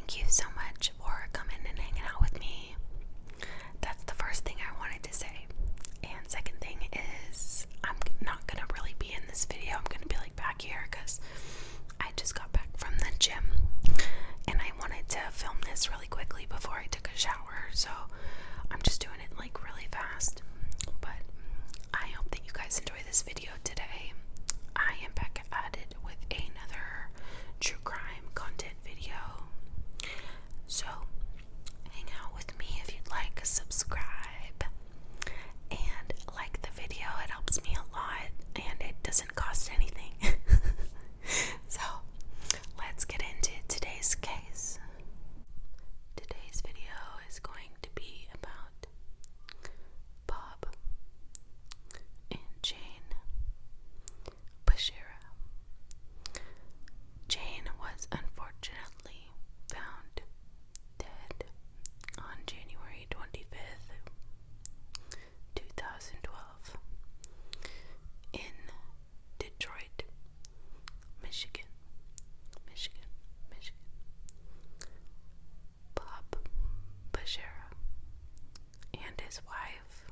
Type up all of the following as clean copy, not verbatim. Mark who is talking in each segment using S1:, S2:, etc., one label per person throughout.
S1: Thank you so much for coming and hanging out with me. That's the first thing I wanted to say. And second thing is, I'm not gonna really be in this video. I'm gonna be like back here because I just got back from the gym and I wanted to film this really quickly before I took a shower. So I'm just doing it like really fast. But I hope that you guys enjoy this video today. I am back at it with another true crime content video. So hang out with me if you'd like, subscribe, and like the video. It helps me a lot and it doesn't cost anything. So let's get into today's case. Today's video is going to be about Bob and Jane Bashara. Jane was unfortunately found dead on January 25th, 2012 in Detroit, Michigan. Bob Bashara and his wife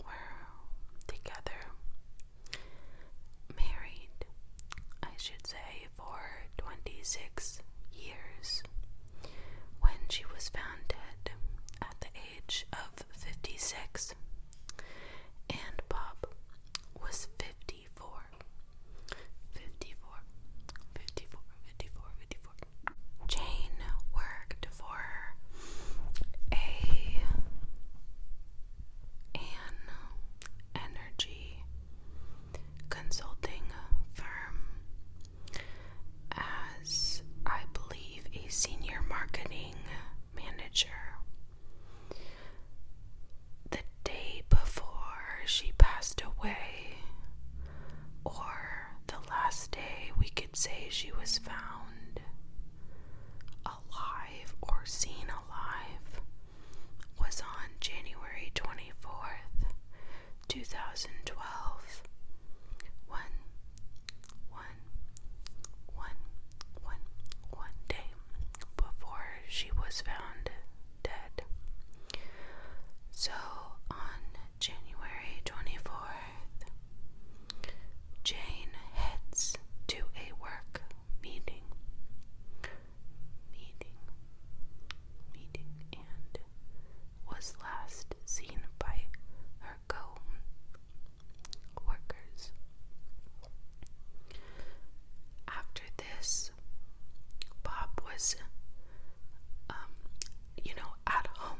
S1: were together, married, I should say, for 26 years when she was found dead at the age of 56, and Bob was 54. Jane worked for an energy consulting firm as, I believe, a senior marketing manager. The day before she passed away, or the last day we could say she was found alive or seen alive, was on January 24th, 2012. One day before she was found dead. So on January 24th, Jane heads to a work meeting and was last seen by her co-workers. After this, Bob was, at home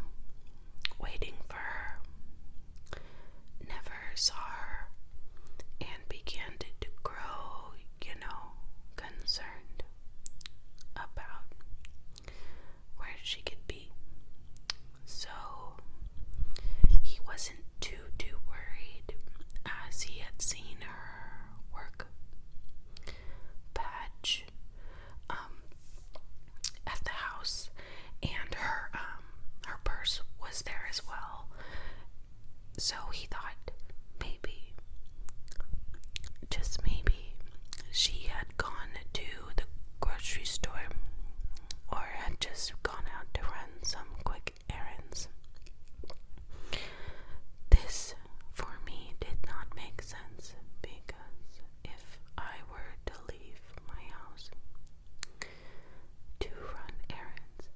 S1: waiting for her, never saw her, and began to grow, concerned about where she could be. So he wasn't too worried, as he had seen her work badge at the house, and her purse was there as well. So he thought maybe, just maybe, she had gone to the grocery store or had just gone out to run some quick errands. This, for me, did not make sense, because if I were to leave my house to run errands,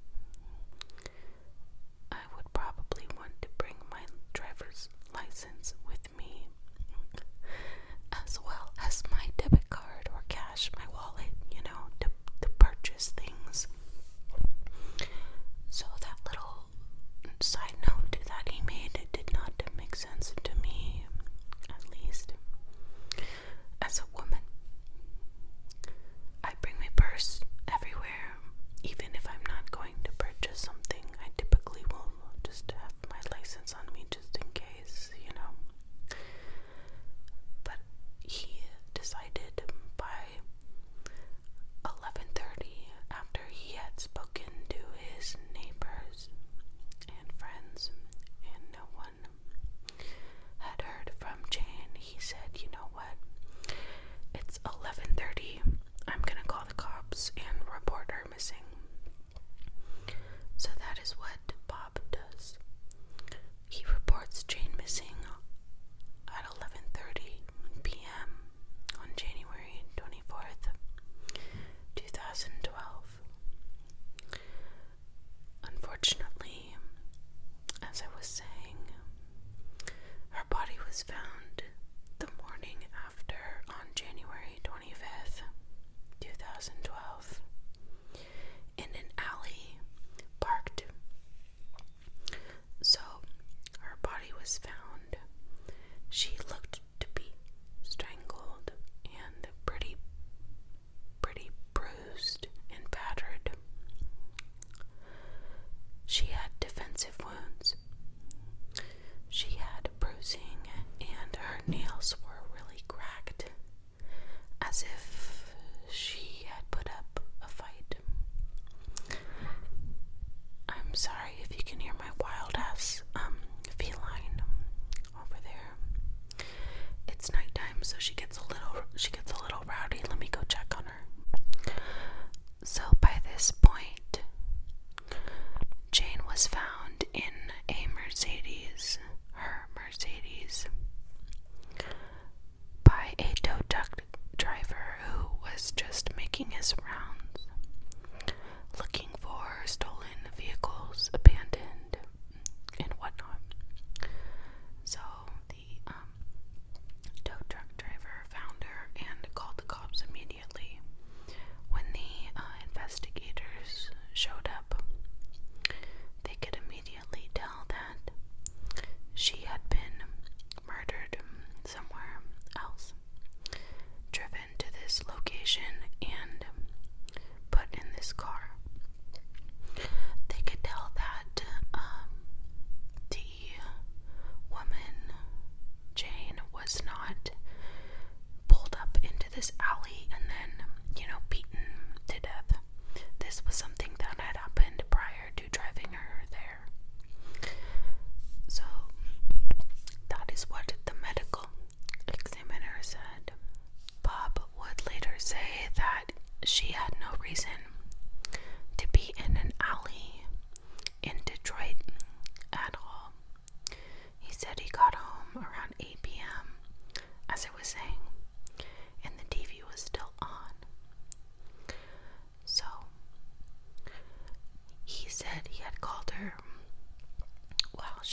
S1: I would probably want to bring my driver's license with me, as well as my debit card or cash, my wallet, to purchase things. So that little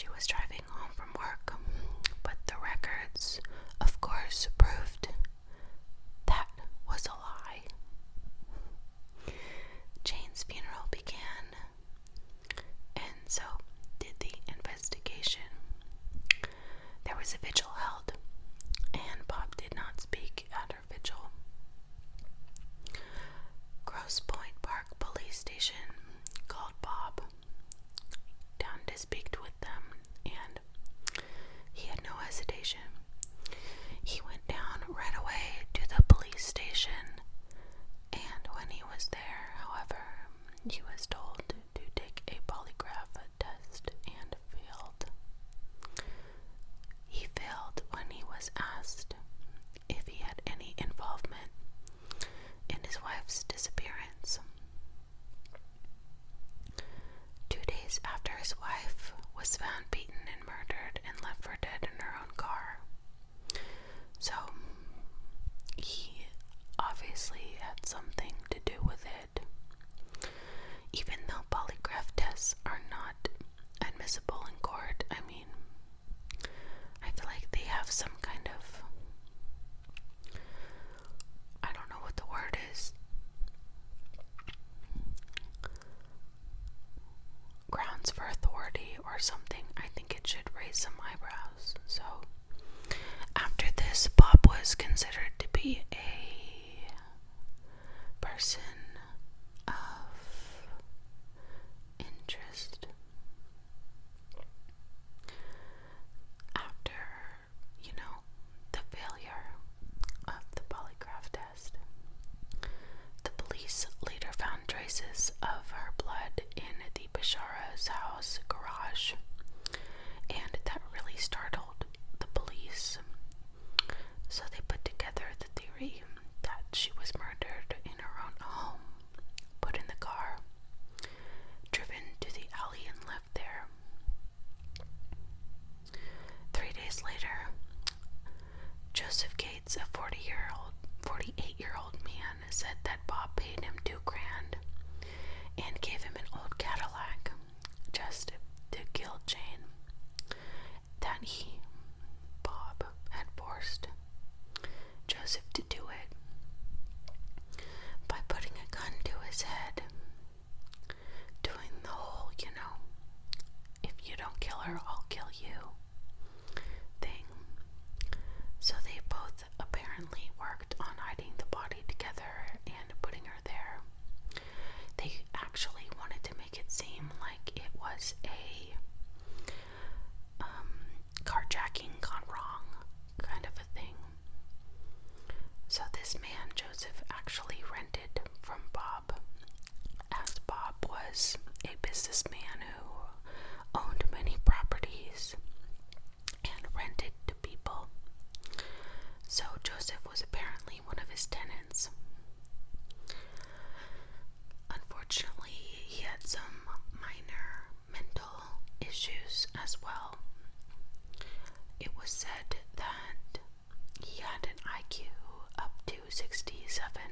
S1: she was driving home from work, but the records, of course, proved that was a lie. Jane's funeral began, and so did the investigation. There was a vigil held, and Bob did not speak at her vigil. Grosse Pointe Park Police Station called Bob down to speak with them, and he had no hesitation. He went down right away to the police station, and when he was there, however, he was told to take a polygraph test and failed. He failed when he was asked if he had any involvement in his wife's disappearance. 2 days after his wife was found beaten and murdered and left for dead in her own car. So, he obviously had something to do with it. Even though polygraph tests are not admissible in court, I mean, I feel like they have some kind of, I don't know what the word is, grounds for authority or something. I think it should raise some eyebrows. So after this, Bob was considered to be a person of interest. After, the failure of the polygraph test, the police later found traces of her blood in the Bashara's house garage, and that really startled the police. So they put together the theory that she was murdered in her own home, put in the car, driven to the alley and left there. 3 days later, Joseph Gates, a 48-year-old man, said that Bob paid him $2,000 and gave him an old Cadillac just to kill Jane. That Bob, had forced Joseph to do it by putting a gun to his head, doing the whole, if you don't kill her, I'll kill you thing. So they both apparently worked on hiding the body together and putting her there. They actually wanted to make it seem like it was a carjacking gone wrong kind of a thing. So this man, Joseph, actually rented from Bob, as Bob was a businessman who owned many properties and rented to people. So Joseph was apparently one of his tenants. Unfortunately, he had some minor mental issues as well. It was said that he had an IQ up to 67.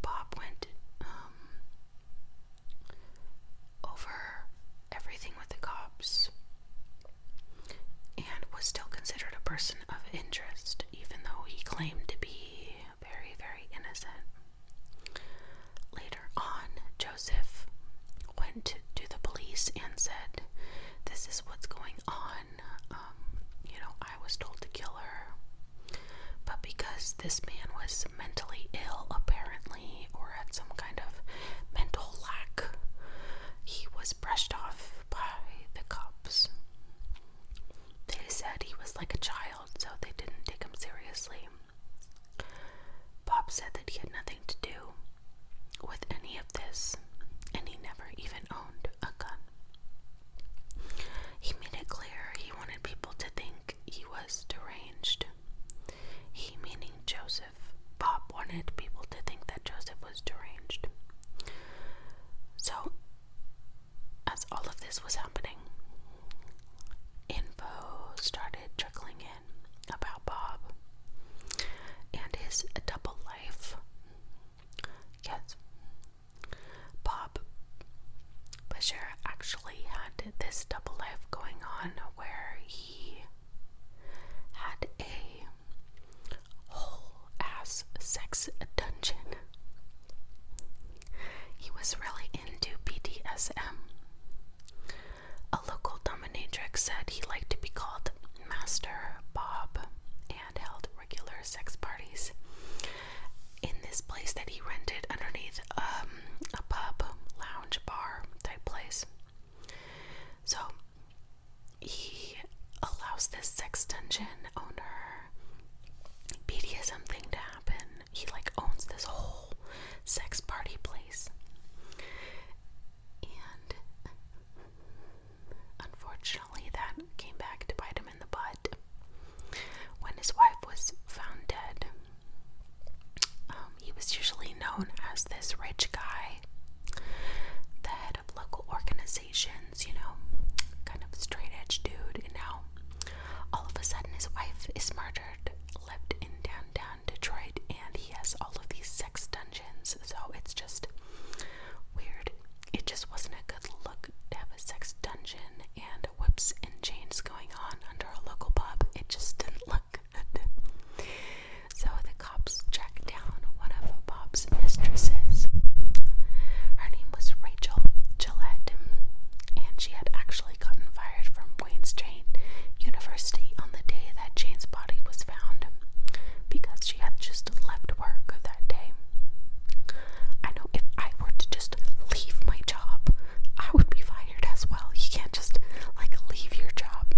S1: Bob went over everything with the cops and was still considered a person of interest, even though he claimed to be very, very innocent. Later on, Joseph went to the police and said, "This is what's going on. I was told to kill her." But because this man was mentally ill, apparently, or had some kind of mental lack, he was brushed off by the cops. They said he was like a child, so they didn't take him seriously. Bob said that he had nothing to do with any of this, and he never even owned a gun. He made it clear he wanted people to think he was deranged. He, meaning Joseph. Bob wanted people to think that Joseph was deranged. So, as all of this was happening, info started trickling in about Bob and his double life. Yes, Bob Bashara actually had this double life rich guy, the head of local organizations, kind of straight edge dude, and now all of a sudden his wife is murdered, lived in downtown Detroit, and he has all of these sex dungeons. So it's just weird. It just wasn't a good look to have a sex dungeon and whips and chains going on under a local pub. It just didn't look good. So the cops tracked down one of Bob's mistresses. Her name was Rachel Gillette, and she had actually gotten fired from Wayne State University on the day that Jane's body was found because she had just left work that day. I know if I were to just leave my job, I would be fired as well. You can't just leave your job.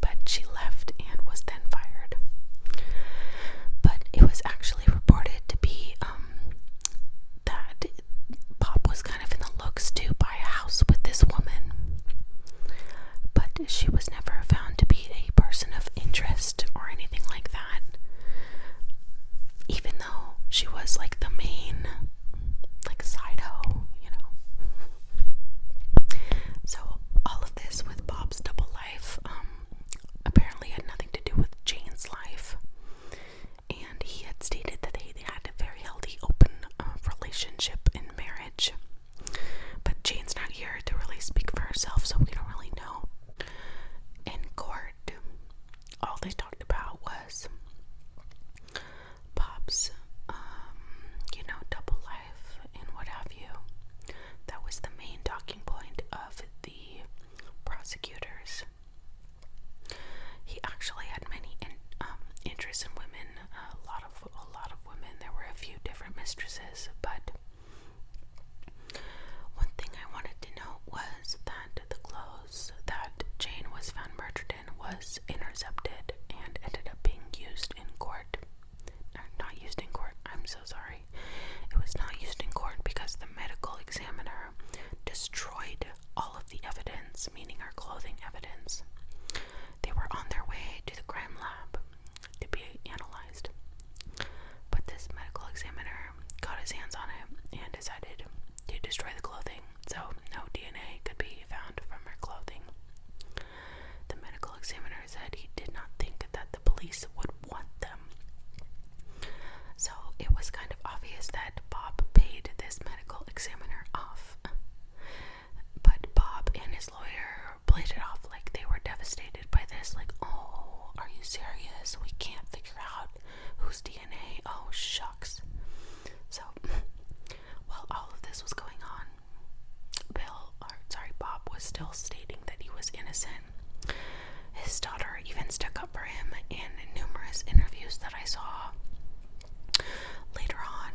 S1: But she left and was then fired. But it was actually reported to be that Bob was kind of in the looks to buy a house with this woman. But she was never found to be a person of interest or anything like that. Even though she was the main side hoe, So all of this with Bob's double life apparently had nothing to do with Jane's life. And he had stated that they had a very healthy, open relationship in marriage. But Jane's not here to really speak for herself, so we don't really know. In court, all they talked about was Bob's, double life and what have you. That was the main talking point of the prosecutors. He actually had many interests in women, a lot of women. There were a few different mistresses, but one thing I wanted to note was that the clothes that Jane was found murdered in was intercepted and ended up being used in court. Not used in court, I'm so sorry. It was not used in court because the medical examiner destroyed all of the evidence, meaning our clothing evidence. They were on their way to the crime lab to be analyzed. But this medical examiner got his hands on it and decided to destroy the clothing, so no DNA could be found from her clothing. The medical examiner said he did not think that the police would want them. So it was kind of obvious that Bob paid this medical examiner off. But Bob and his lawyer played it off like they were devastated by this. Oh, are you serious? We can't figure out whose DNA. Oh, shucks. So, while all of this was going on, Bob was still stating that he was innocent. His daughter even stuck up for him in numerous interviews that I saw. Later on,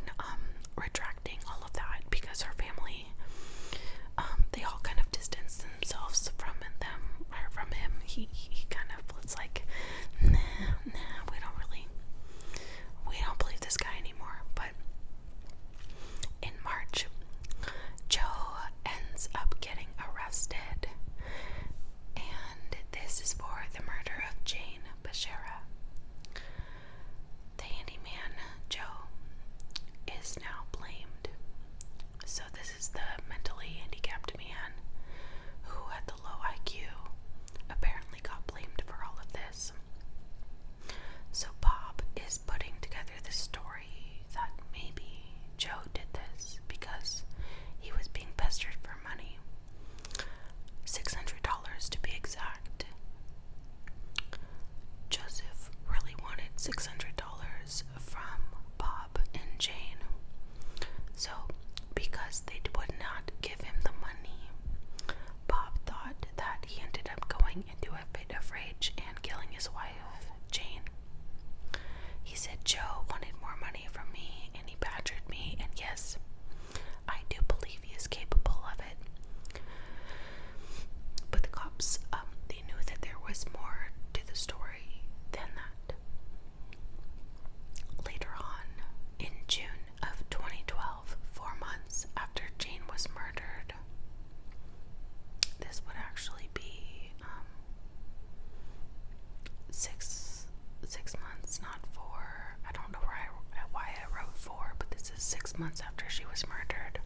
S1: murdered.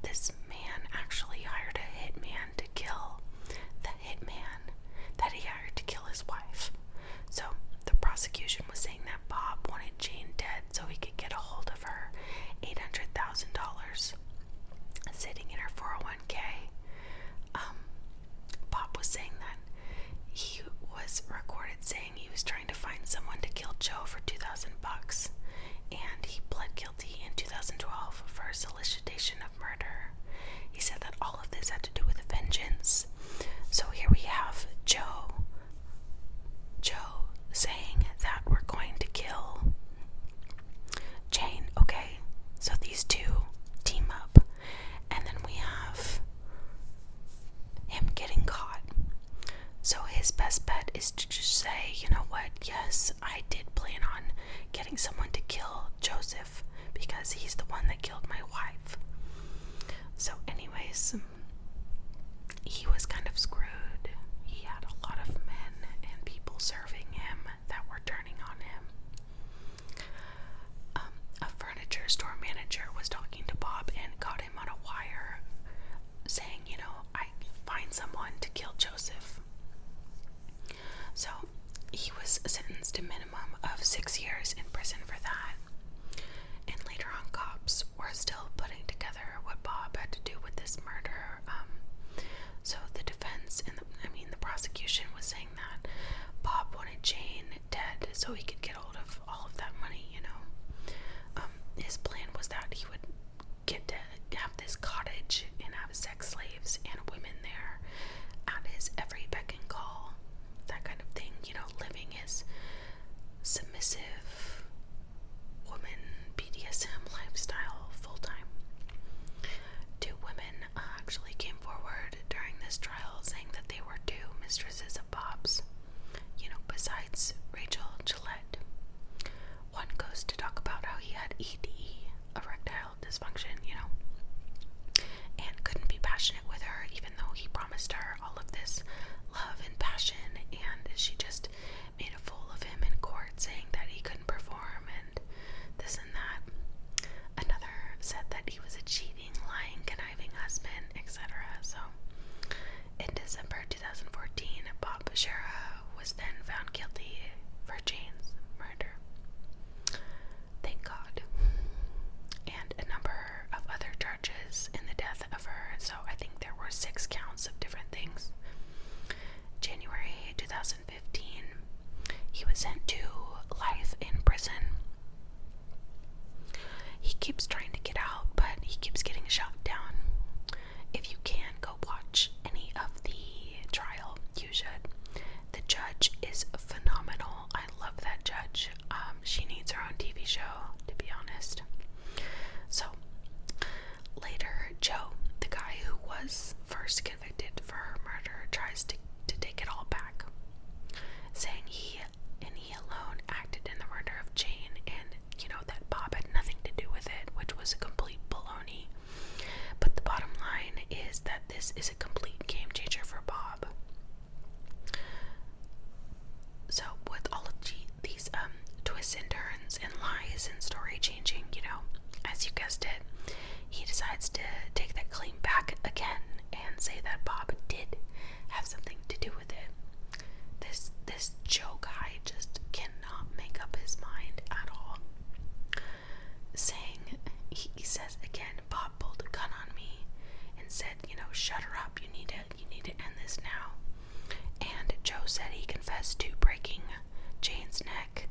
S1: This man actually hired a hitman to kill the hitman that he hired to kill his wife. So the prosecution was saying that Bob wanted Jane dead so he could get a hold of her $800,000 sitting in her 401k. Bob was saying that he was recorded saying he was trying to find someone to kill Joe for $2,000, and he pled guilty in 2012 for solicitation of murder. He said that all of this had to do with vengeance. So here we have Joe saying that we're going to kill Jane. Okay, so these two team up, and then we have him getting caught. So his best bet is to just say, you know what, yes, I did plan on getting someone to kill Joseph because he's the one that killed my wife. So anyways, he was kind of screwed. He had a lot of men and people serving him that were turning on him. A furniture store manager was talking to Bob and got him on a wire saying, you know, I find someone to kill Joseph. So he was sentenced to a minimum of 6 years in prison for that. And later on, cops were still putting together what Bob had to do with this murder. So the defense and the prosecution was saying that Bob wanted Jane dead so he could get hold of all of that money, you know. His plan was that he would get to have this cottage and have sex slaves and women there at his every beck and call, that kind of thing, you know, living his submissive woman BDSM lifestyle full time. Two women actually came forward during this trial saying that they were two mistresses of Bob's, you know, besides Rachel Gillette. One goes to talk about how he had ED, erectile dysfunction, you know, and couldn't be passionate with her even though he promised her all of this love and passion, and she just made a fool of him in court saying that he couldn't perform and this and that. Another said that he was a cheating, lying, conniving husband, etc. So in December 2014, Bob Bashara was then found guilty for Jane's murder. Thank God. And a number of other charges in the death of her. So I think there were 6 counts of different things. January 2015, he was sent to life in prison. He keeps trying to get out, but he keeps getting shot down. If you can, go watch any of the trial. You should. The judge is phenomenal. I love that judge. She needs her own TV show, to be honest. So, later, Joe, the guy who was first convicted for her murder, tries to take it all back, saying he alone acted in the murder of Jane, and, you know, that Bob had nothing to do with it, which was a complete baloney. But the bottom line is that this is a complete game changer for Bob. So with all of these twists and turns and lies and story changing, you know, as you guessed it, he decides to take that claim back again and say that Bob did have something to do with it. This Joe guy just cannot make up his mind at all. Saying, he says again, Bob pulled a gun on me and said, you know, shut her up, you need to end this now. And Joe said he confessed to breaking Jane's neck